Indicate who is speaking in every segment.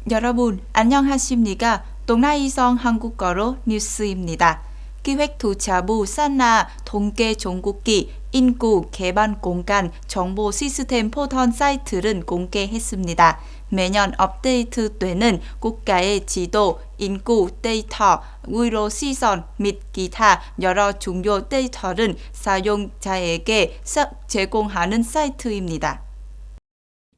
Speaker 1: 여러분 안녕하십니까? 동아이성 한국어로 뉴스입니다. 기획투자부 산하 통계정국기 인구개발공간 정보 시스템 포털 사이트를 공개했습니다. 매년 업데이트되는 국가의 지도, 인구 데이터, 의료 시선 및 기타 여러 중요 데이터를 사용자에게 제공하는 사이트입니다.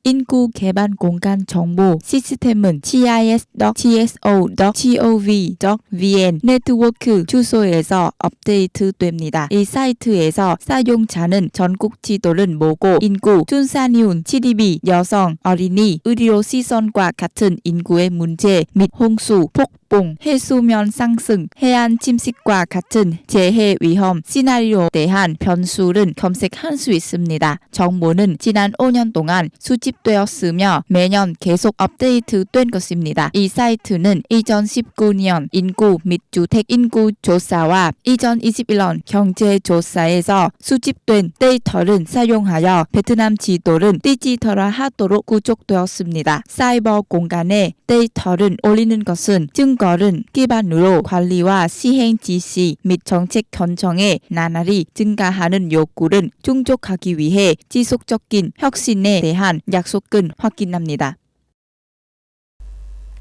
Speaker 1: 인구개발공간 정보 시스템은 cis.gso.gov.vn 네트워크 주소에서 업데이트됩니다. 이 사이트에서 사용자는 전국 지도를 보고 인구, 출산율, GDP, 여성, 어린이, 의료 시선과 같은 인구의 문제 및 홍수, 폭풍, 해수면 상승, 해안 침식과 같은 재해 위험 시나리오에 대한 변수를 검색할 수 있습니다. 정보는 지난 5년 동안 수집되었으며 매년 계속 업데이트된 것입니다. 이 사이트는 2019년 인구 및 주택 인구 조사와 2021년 경제조사에서 수집된 데이터를 사용하여 베트남 지도를 디지털화하도록 구축되었습니다. 사이버 공간에 데이터를 올리는 것은 증거를 기반으로 관리와 시행 지시 및 정책 결정에 나날이 증가하는 요구를 충족하기 위해 지속적인 혁신에 대한 약속을 확인합니다.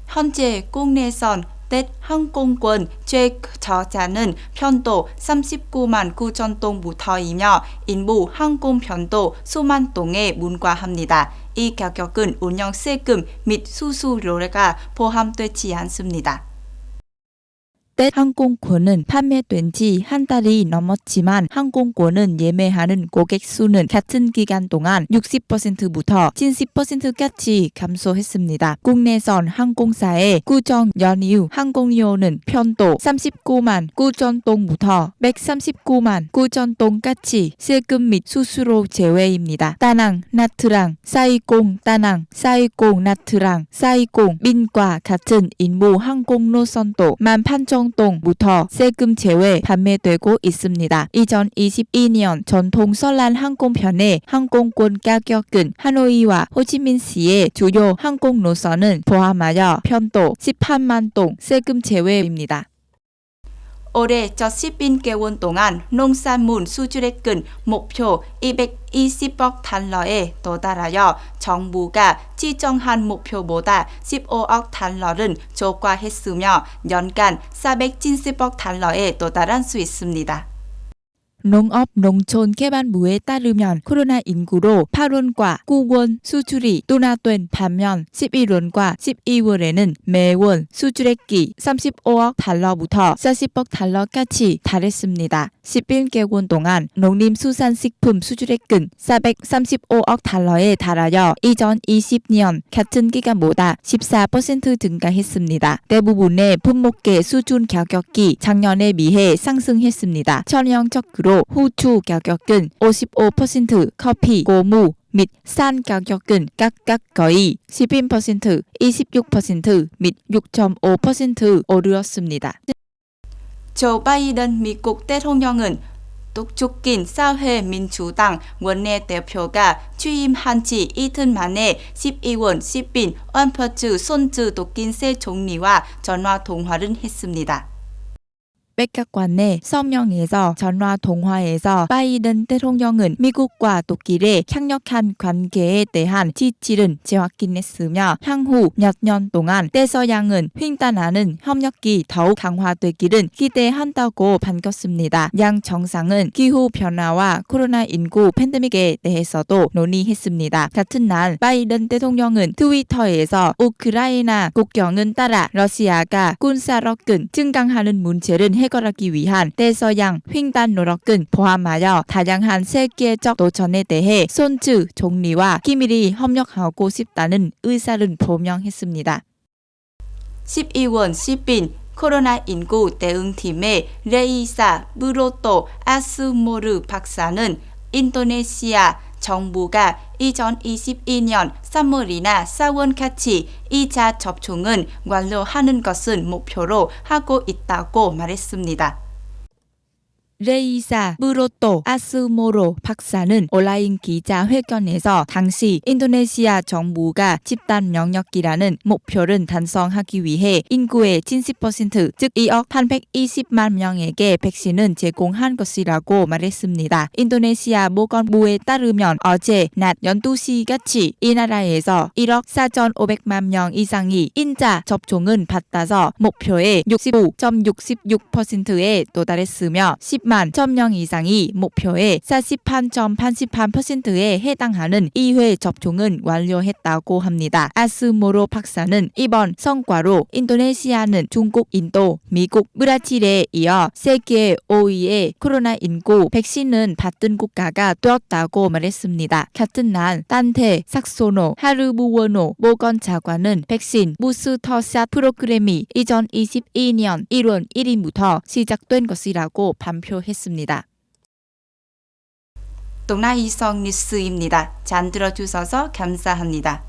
Speaker 1: 현재 국내선 넷 항공권 최저가는 편도 39만 9천 동부터이며 일부 항공 편도 수만 동에 불과합니다. 이 가격은 운영 세금 및 수수료가 포함되지 않습니다. 넷 항공권은 판매된 지 한 달이 넘었지만 항공권은 예매하는 고객 수는 같은 기간 동안 60%부터 70%까지 감소했습니다. 국내선 항공사의 구정 연휴 항공료는 편도 39만 9천 동부터 139만 9천 동까지 세금 및 수수료 제외입니다. 다낭, 나트랑, 사이공, 다낭, 사이공, 나트랑, 사이공, 민과 같은 인도 항공 노선도 18,000 동부터 세금 제외 판매되고 있습니다. 2022년 전통 설날 항공편의 항공권 가격은 하노이와 호치민시의 주요 항공 노선을 포함하여 편도 18만 동 세금 제외입니다. 올해 첫 10개월 동안 농산물 수출액은 목표 220억 달러에 도달하여 정부가 지정한 목표보다 15억 달러를 초과했으며 연간 470억 달러에 도달할 수 있습니다. 농업농촌개발부에 따르면 코로나19로 8월과 9월 수출이 둔화된 반면 11월과 12월에는 매월 수출액이 35억 달러부터 40억 달러까지 달했습니다. 11개월 동안 농림수산식품 수출액은 435억 달러에 달하여 2020년 같은 기간보다 14% 증가했습니다. 대부분의 품목의 수준 가격이 작년에 비해 상승했습니다. 전형적으로 후추 가격은 55%, 커피, 고무 및 산 가격은 각각 거의 12%, 26% 및 6.5% 오르었습니다. 조 바이든 미국 대통령은 독촉긴 사회민주당 원내대표가 취임한 지 이틀 만에 12월 10일 원퍼츠 손즈 도킨세 총리와 전화통화를 했습니다. 백악관의 서명에서 전화통화에서 바이든 대통령은 미국과 독일의 강력한 관계에 대한 지지를 재확인했으며 향후 몇 년 동안 대서양은 횡단하는 협력이 더욱 강화되기를 기대한다고 밝혔습니다. 양 정상은 기후변화와 코로나19 팬데믹에 대해서도 논의했습니다. 같은 날 바이든 대통령은 트위터에서 우크라이나 국경을 따라 러시아가 군사력을 증강하는 문제를 해결하기 위한 대서양 횡단 노력을 포함하여 다양한 세계적 도전에 대해 손즈 총리와 긴밀히 협력하고 싶다는 의사를 표명했습니다. 12월 10일 코로나19 대응팀의 레이사 브로토 아스모르 박사는 인도네시아 정부가 2022년 3월이나 4월까지 2차 접종은 완료하는 것을 목표로 하고 있다고 말했습니다. 레이사 브로토 아스모로 박사는 온라인 기자회견에서 당시 인도네시아 정부가 집단 면역이라는 목표를 달성하기 위해 인구의 70%, 즉 2억 820만 명에게 백신을 제공한 것이라고 말했습니다. 인도네시아 보건부에 따르면 어제 낮 12시같이 이 나라에서 1억 4,500만 명 이상이 인자 접종을 받아서 목표의 65.66%에 도달했으며 10만 1,000명 이상이 목표의 48.88%에 해당하는 2회 접종은 완료했다고 합니다. 아스모로 박사는 이번 성과로 인도네시아는 중국, 인도, 미국, 브라질에 이어 세계 5위의 코로나19 백신을 받은 국가가 되었다고 말했습니다. 같은 날 탄테 삭소노 하르부원호 보건차관은 백신 부스터샷 프로그램이 2022년 1월 1일부터 시작된 것이라고 발표했습니다. 동나이성 뉴스입니다. 잘 들어주셔서 감사합니다.